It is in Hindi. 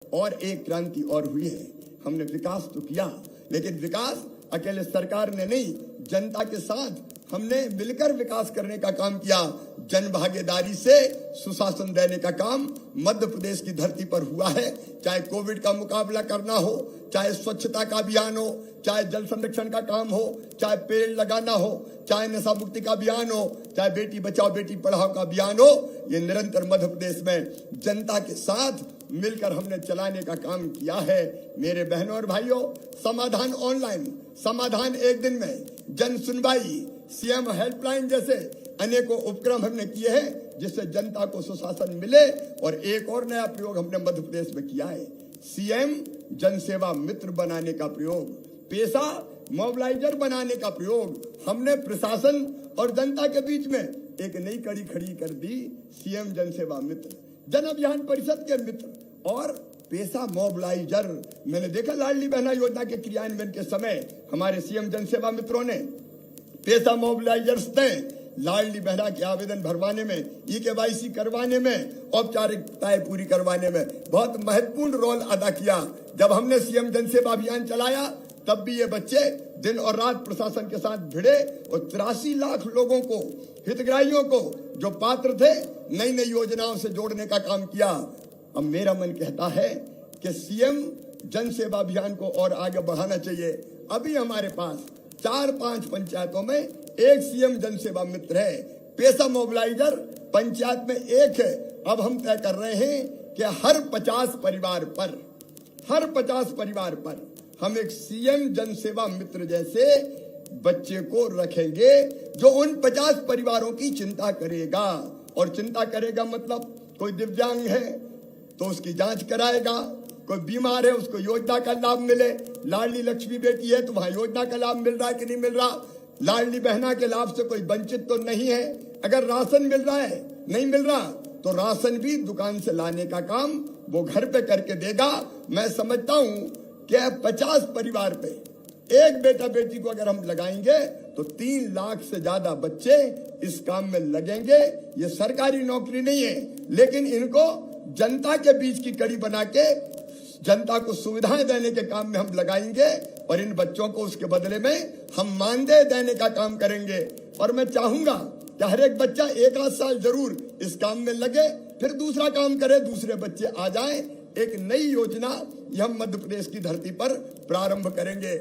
और एक क्रांति और हुई है। हमने विकास तो किया, लेकिन विकास अकेले सरकार ने नहीं, जनता के साथ हमने मिलकर विकास करने का काम किया। जन भागीदारी से सुशासन देने का काम मध्य प्रदेश की धरती पर हुआ है। चाहे कोविड का मुकाबला करना हो, चाहे स्वच्छता का अभियान हो, चाहे जल संरक्षण का काम हो, चाहे पेड़ लगाना हो, चाहे नशा मुक्ति का अभियान हो, चाहे बेटी बचाओ बेटी पढ़ाओ का अभियान हो, ये निरंतर मध्य प्रदेश में जनता के साथ मिलकर हमने चलाने का काम किया है। मेरे बहनों और भाइयों, समाधान ऑनलाइन, समाधान एक दिन में, जन सुनवाई, सीएम हेल्पलाइन जैसे अनेकों उपक्रम हमने किए हैं जिससे जनता को सुशासन मिले। और एक और नया प्रयोग हमने मध्य प्रदेश में किया है, सीएम जन सेवा मित्र बनाने का प्रयोग, पैसा मोबिलाइजर बनाने का प्रयोग। हमने प्रशासन और जनता के बीच में एक नई कड़ी खड़ी कर दी, सीएम जन सेवा मित्र, जन अभियान परिषद के मित्र और पैसा मोबिलाइजर। मैंने देखा लाडली बहना योजना के क्रियान्वयन के समय हमारे सीएम जन सेवा मित्रों ने पैसा मोबिलाइजर्स ने लाडली बहना के आवेदन भरवाने में, ई-केवाईसी करवाने में, औपचारिकताएं पूरी करवाने में बहुत महत्वपूर्ण रोल अदा किया। जब हमने सीएम जन सेवा अभियान चलाया तब भी ये बच्चे दिन और रात प्रशासन के साथ भिड़े और 83 लाख लोगों को, हितग्राहियों को जो पात्र थे, नई नई योजनाओं से जोड़ने का काम किया। अब मेरा मन कहता है कि सीएम जन सेवा अभियान को और आगे बढ़ाना चाहिए। अभी हमारे पास 4-5 पंचायतों में एक सीएम जन सेवा मित्र है, पैसा मोबिलाइजर पंचायत में एक है। अब हम तय कर रहे हैं कि हर 50 परिवार पर हम एक सीएम जन सेवा मित्र जैसे बच्चे को रखेंगे जो उन 50 परिवारों की चिंता करेगा। और चिंता करेगा मतलब कोई दिव्यांग है तो उसकी जांच कराएगा, कोई बीमार है उसको योजना का लाभ मिले, लाडली लक्ष्मी बेटी है तो वहां योजना का लाभ मिल रहा है कि नहीं मिल रहा, लाडली बहना के लाभ से कोई वंचित तो नहीं है, अगर राशन मिल रहा है नहीं मिल रहा तो राशन भी दुकान से लाने का काम वो घर पे करके देगा। मैं समझता हूं कि 50 परिवार पे एक बेटा बेटी को अगर हम लगाएंगे तो 3 लाख से ज्यादा बच्चे इस काम में लगेंगे। ये सरकारी नौकरी नहीं है, लेकिन इनको जनता के बीच की कड़ी बना के जनता को सुविधाएं देने के काम में हम लगाएंगे और इन बच्चों को उसके बदले में हम मानदेय देने का काम करेंगे। और मैं चाहूंगा कि हर एक बच्चा 1 साल जरूर इस काम में लगे, फिर दूसरा काम करे, दूसरे बच्चे आ जाएं। एक नई योजना ये हम मध्य प्रदेश की धरती पर प्रारंभ करेंगे।